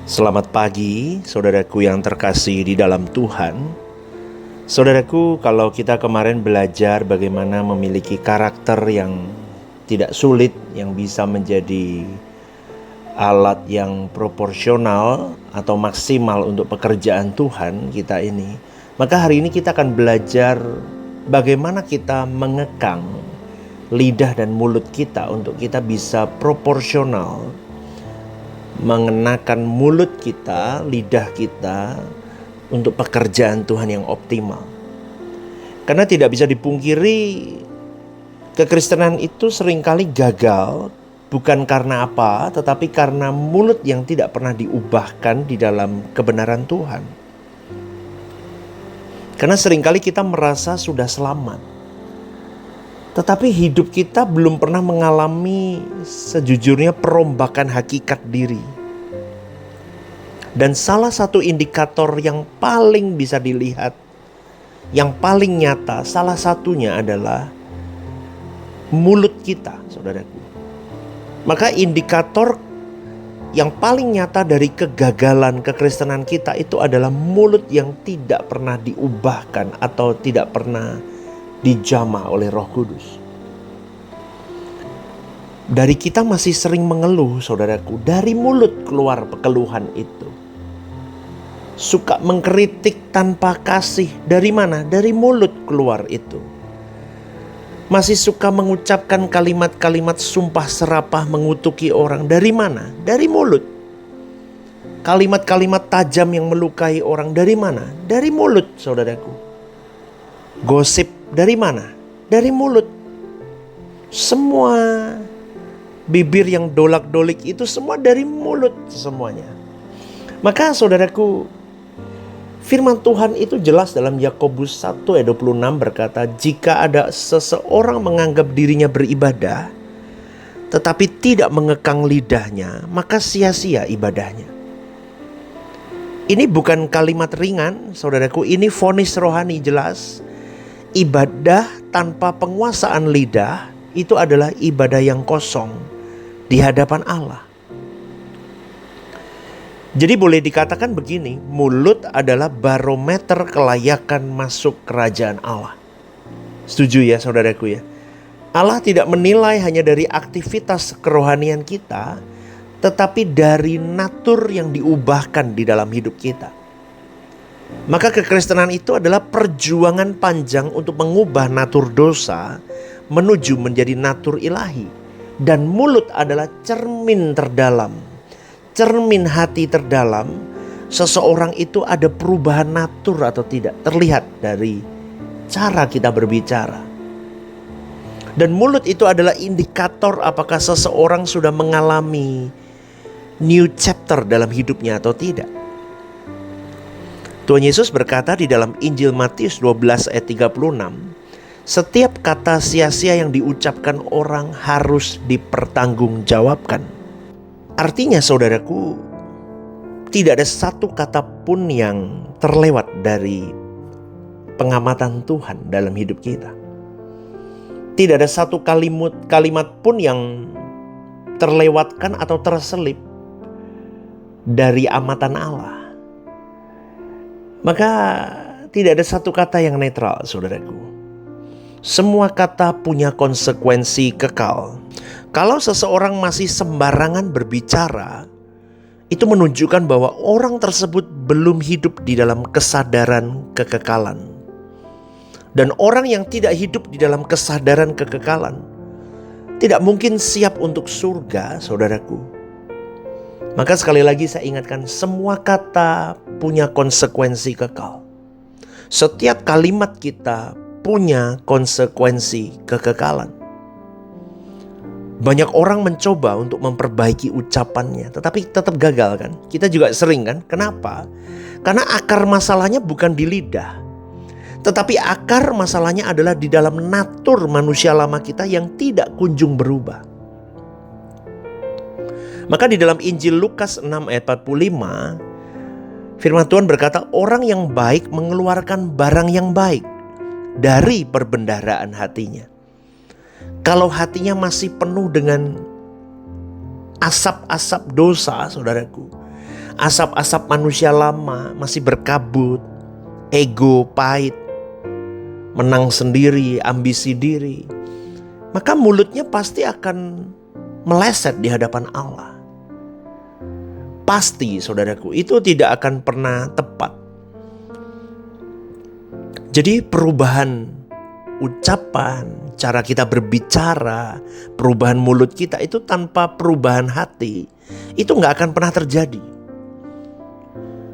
Selamat pagi, saudaraku yang terkasih di dalam Tuhan. Saudaraku, kalau kita kemarin belajar bagaimana memiliki karakter yang tidak sulit, yang bisa menjadi alat yang proporsional atau maksimal untuk pekerjaan Tuhan kita ini, maka hari ini kita akan belajar bagaimana kita mengekang lidah dan mulut kita untuk kita bisa proporsional mengenakan mulut kita, lidah kita untuk pekerjaan Tuhan yang optimal. Karena tidak bisa dipungkiri, kekristenan itu seringkali gagal bukan karena apa, tetapi karena mulut yang tidak pernah diubahkan di dalam kebenaran Tuhan. Karena seringkali kita merasa sudah selamat, tetapi hidup kita belum pernah mengalami sejujurnya perombakan hakikat diri. Dan salah satu indikator yang paling bisa dilihat, yang paling nyata, salah satunya adalah mulut kita, saudaraku. Maka indikator yang paling nyata dari kegagalan kekristenan kita itu adalah mulut yang tidak pernah diubahkan atau tidak pernah dijamah oleh Roh Kudus. Dari kita masih sering mengeluh, saudaraku, dari mulut keluar keluhan itu. Suka mengkritik tanpa kasih, dari mana? Dari mulut keluar itu. Masih suka mengucapkan kalimat-kalimat sumpah serapah mengutuki orang, dari mana? Dari mulut. Kalimat-kalimat tajam yang melukai orang, dari mana? Dari mulut, saudaraku. Gosip dari mana? Dari mulut. Semua bibir yang dolak-dolik itu semua dari mulut semuanya. Maka saudaraku, firman Tuhan itu jelas dalam Yakobus 1 ayat 26 berkata, jika ada seseorang menganggap dirinya beribadah tetapi tidak mengekang lidahnya, maka sia-sia ibadahnya. Ini bukan kalimat ringan, saudaraku, ini vonis rohani jelas. Ibadah tanpa penguasaan lidah itu adalah ibadah yang kosong di hadapan Allah. Jadi boleh dikatakan begini, mulut adalah barometer kelayakan masuk kerajaan Allah. Setuju ya saudaraku ya? Allah tidak menilai hanya dari aktivitas kerohanian kita, tetapi dari natur yang diubahkan di dalam hidup kita. Maka kekristenan itu adalah perjuangan panjang untuk mengubah natur dosa menuju menjadi natur ilahi. Dan mulut adalah cermin terdalam, cermin hati terdalam. Seseorang itu ada perubahan natur atau tidak, terlihat dari cara kita berbicara. Dan mulut itu adalah indikator apakah seseorang sudah mengalami new chapter dalam hidupnya atau tidak. Tuhan Yesus berkata di dalam Injil Matius 12 ayat 36, setiap kata sia-sia yang diucapkan orang harus dipertanggungjawabkan. Artinya saudaraku, tidak ada satu kata pun yang terlewat dari pengamatan Tuhan dalam hidup kita. Tidak ada satu kalimat pun yang terlewatkan atau terselip dari amatan Allah. Maka tidak ada satu kata yang netral, saudaraku. Semua kata punya konsekuensi kekal. Kalau seseorang masih sembarangan berbicara, itu menunjukkan bahwa orang tersebut belum hidup di dalam kesadaran kekekalan. Dan orang yang tidak hidup di dalam kesadaran kekekalan tidak mungkin siap untuk surga, saudaraku. Maka sekali lagi saya ingatkan, semua kata punya konsekuensi kekal. Setiap kalimat kita punya konsekuensi kekekalan. Banyak orang mencoba untuk memperbaiki ucapannya, tetapi tetap gagal kan? Kita juga sering kan? Kenapa? Karena akar masalahnya bukan di lidah, tetapi akar masalahnya adalah di dalam natur manusia lama kita yang tidak kunjung berubah. Maka di dalam Injil Lukas 6 ayat 45, firman Tuhan berkata, orang yang baik mengeluarkan barang yang baik dari perbendaharaan hatinya. Kalau hatinya masih penuh dengan asap-asap dosa, saudaraku, asap-asap manusia lama masih berkabut, ego pahit, menang sendiri, ambisi diri, maka mulutnya pasti akan meleset di hadapan Allah. Pasti, saudaraku, itu tidak akan pernah tepat. Jadi perubahan ucapan, cara kita berbicara, perubahan mulut kita itu tanpa perubahan hati, itu gak akan pernah terjadi.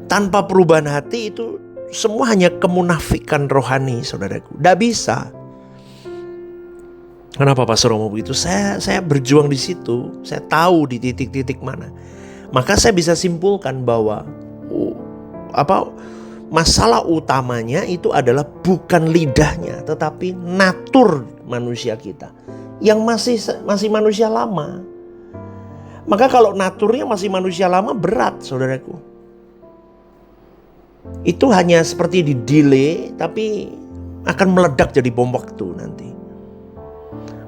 Tanpa perubahan hati itu semua hanya kemunafikan rohani, saudaraku. Gak bisa. Kenapa Pastor Romo begitu? Saya berjuang di situ. Saya tahu di titik-titik mana. Maka saya bisa simpulkan bahwa masalah utamanya itu adalah bukan lidahnya, tetapi natur manusia kita yang masih manusia lama. Maka kalau naturnya masih manusia lama, berat, saudaraku. Itu hanya seperti di delay, tapi akan meledak jadi bom waktu nanti.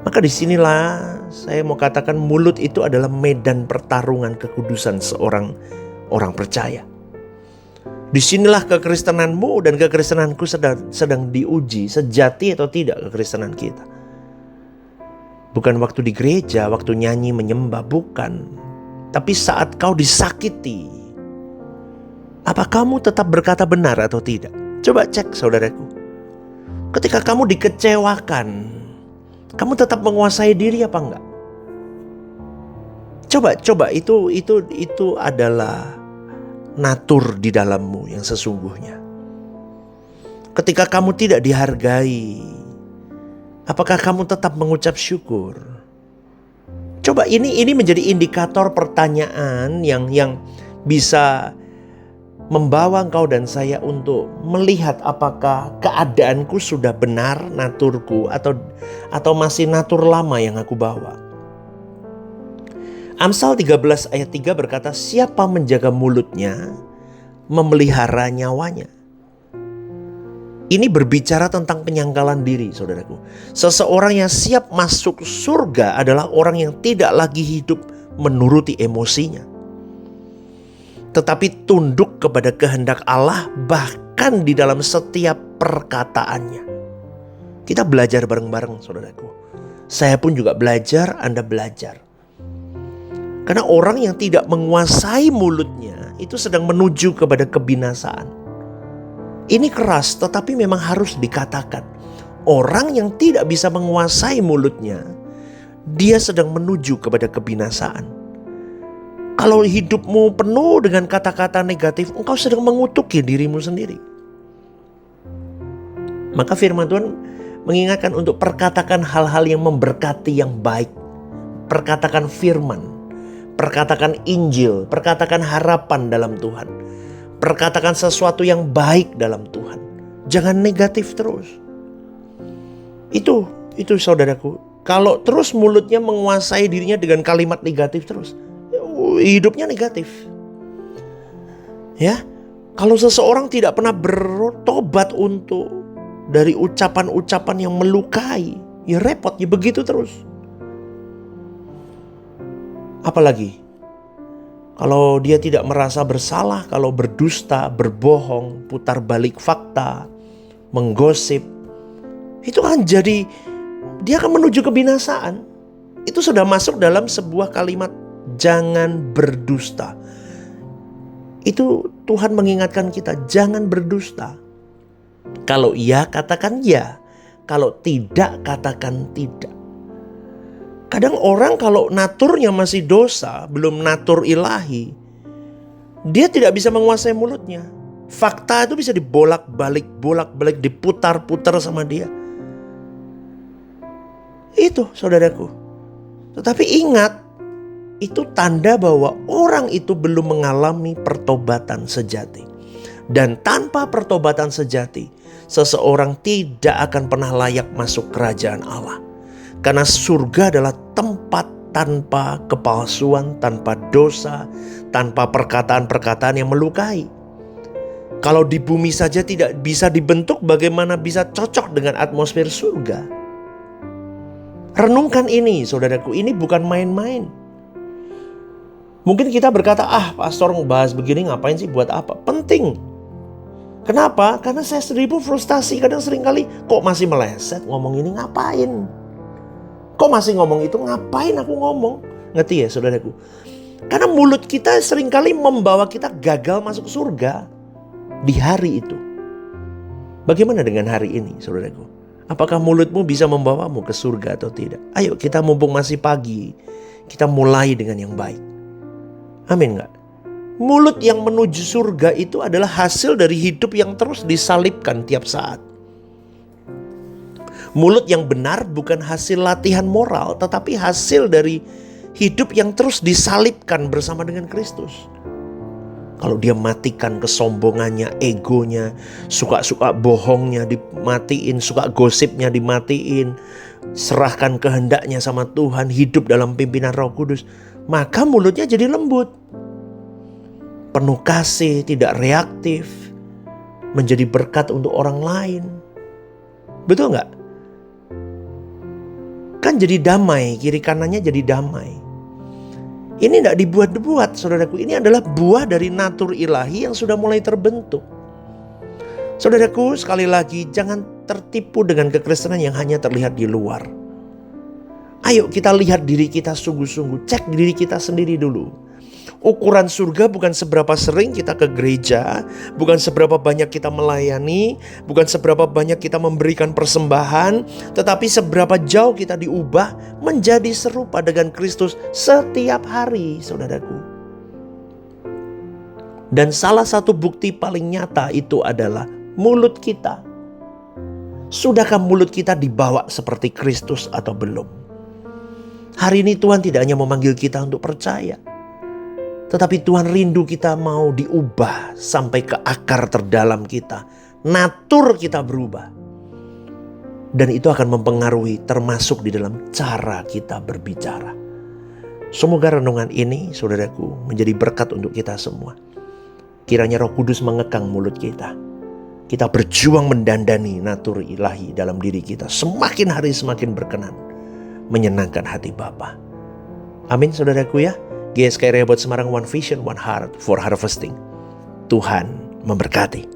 Maka disinilah saya mau katakan mulut itu adalah medan pertarungan kekudusan seorang orang percaya. Disinilah kekristenanmu dan kekristenanku sedang diuji, sejati atau tidak kekristenan kita. Bukan waktu di gereja, waktu nyanyi menyembah, bukan. Tapi saat kau disakiti, apa kamu tetap berkata benar atau tidak? Coba cek, saudaraku. Ketika kamu dikecewakan, kamu tetap menguasai diri apa enggak? Coba itu adalah natur di dalammu yang sesungguhnya. Ketika kamu tidak dihargai, apakah kamu tetap mengucap syukur? Coba ini menjadi indikator pertanyaan yang bisa membawa engkau dan saya untuk melihat apakah keadaanku sudah benar naturku atau masih natur lama yang aku bawa. Amsal 13 ayat 3 berkata, siapa menjaga mulutnya memelihara nyawanya. Ini berbicara tentang penyangkalan diri, saudaraku. Seseorang yang siap masuk surga adalah orang yang tidak lagi hidup menuruti emosinya, tetapi tunduk kepada kehendak Allah bahkan di dalam setiap perkataannya. Kita belajar bareng-bareng, saudaraku. Saya pun juga belajar, Anda belajar. Karena orang yang tidak menguasai mulutnya itu sedang menuju kepada kebinasaan. Ini keras tetapi memang harus dikatakan. Orang yang tidak bisa menguasai mulutnya, dia sedang menuju kepada kebinasaan. Kalau hidupmu penuh dengan kata-kata negatif, engkau sedang mengutuki dirimu sendiri. Maka firman Tuhan mengingatkan untuk perkatakan hal-hal yang memberkati yang baik. Perkatakan firman, perkatakan Injil, perkatakan harapan dalam Tuhan. Perkatakan sesuatu yang baik dalam Tuhan. Jangan negatif terus. Itu saudaraku. Kalau terus mulutnya menguasai dirinya dengan kalimat negatif terus, hidupnya negatif. Ya, kalau seseorang tidak pernah bertobat dari ucapan-ucapan yang melukai, ya repot, ya begitu terus. Apalagi kalau dia tidak merasa bersalah, kalau berdusta, berbohong, putar balik fakta, menggosip, itu kan jadi dia akan menuju kebinasaan. Itu sudah masuk dalam sebuah kalimat, jangan berdusta. Itu Tuhan mengingatkan kita, jangan berdusta. Kalau iya, katakan ya. Kalau tidak, katakan tidak. Kadang orang kalau naturnya masih dosa, belum natur ilahi, dia tidak bisa menguasai mulutnya. Fakta itu bisa dibolak-balik, diputar-putar sama dia. Itu, saudaraku. Tetapi ingat, itu tanda bahwa orang itu belum mengalami pertobatan sejati. Dan tanpa pertobatan sejati, seseorang tidak akan pernah layak masuk kerajaan Allah. Karena surga adalah tempat tanpa kepalsuan, tanpa dosa, tanpa perkataan-perkataan yang melukai. Kalau di bumi saja tidak bisa dibentuk, bagaimana bisa cocok dengan atmosfer surga? Renungkan ini, saudaraku, ini bukan main-main. Mungkin kita berkata, pastor ngebahas begini ngapain sih, buat apa? Penting. Kenapa? Karena saya sendiri pun frustasi. Kadang seringkali kok masih meleset ngomong ini ngapain? Kok masih ngomong itu ngapain aku ngomong? Ngerti ya saudaraku? Karena mulut kita seringkali membawa kita gagal masuk surga di hari itu. Bagaimana dengan hari ini saudaraku? Apakah mulutmu bisa membawamu ke surga atau tidak? Ayo kita mumpung masih pagi, kita mulai dengan yang baik. Amin gak? Mulut yang menuju surga itu adalah hasil dari hidup yang terus disalibkan tiap saat. Mulut yang benar bukan hasil latihan moral, tetapi hasil dari hidup yang terus disalibkan bersama dengan Kristus. Kalau dia matikan kesombongannya, egonya, suka-suka bohongnya dimatiin, suka gosipnya dimatiin, serahkan kehendaknya sama Tuhan, hidup dalam pimpinan Roh Kudus, maka mulutnya jadi lembut, penuh kasih, tidak reaktif, menjadi berkat untuk orang lain. Betul gak? Kan jadi damai, kiri kanannya jadi damai. Ini tidak dibuat-buat saudaraku, ini adalah buah dari natur ilahi yang sudah mulai terbentuk. Saudaraku, sekali lagi jangan tertipu dengan kekristenan yang hanya terlihat di luar. Ayo kita lihat diri kita sungguh-sungguh, cek diri kita sendiri dulu. Ukuran surga bukan seberapa sering kita ke gereja, bukan seberapa banyak kita melayani, bukan seberapa banyak kita memberikan persembahan, tetapi seberapa jauh kita diubah menjadi serupa dengan Kristus setiap hari, saudaraku. Dan salah satu bukti paling nyata itu adalah mulut kita. Sudahkah mulut kita dibawa seperti Kristus atau belum? Hari ini Tuhan tidak hanya memanggil kita untuk percaya, tetapi Tuhan rindu kita mau diubah sampai ke akar terdalam kita. Natur kita berubah. Dan itu akan mempengaruhi termasuk di dalam cara kita berbicara. Semoga renungan ini saudaraku menjadi berkat untuk kita semua. Kiranya Roh Kudus mengekang mulut kita. Kita berjuang mendandani natur ilahi dalam diri kita. Semakin hari semakin berkenan, menyenangkan hati Bapa. Amin saudaraku ya. GSK Rebot Semarang, One Vision, One Heart for Harvesting. Tuhan memberkati.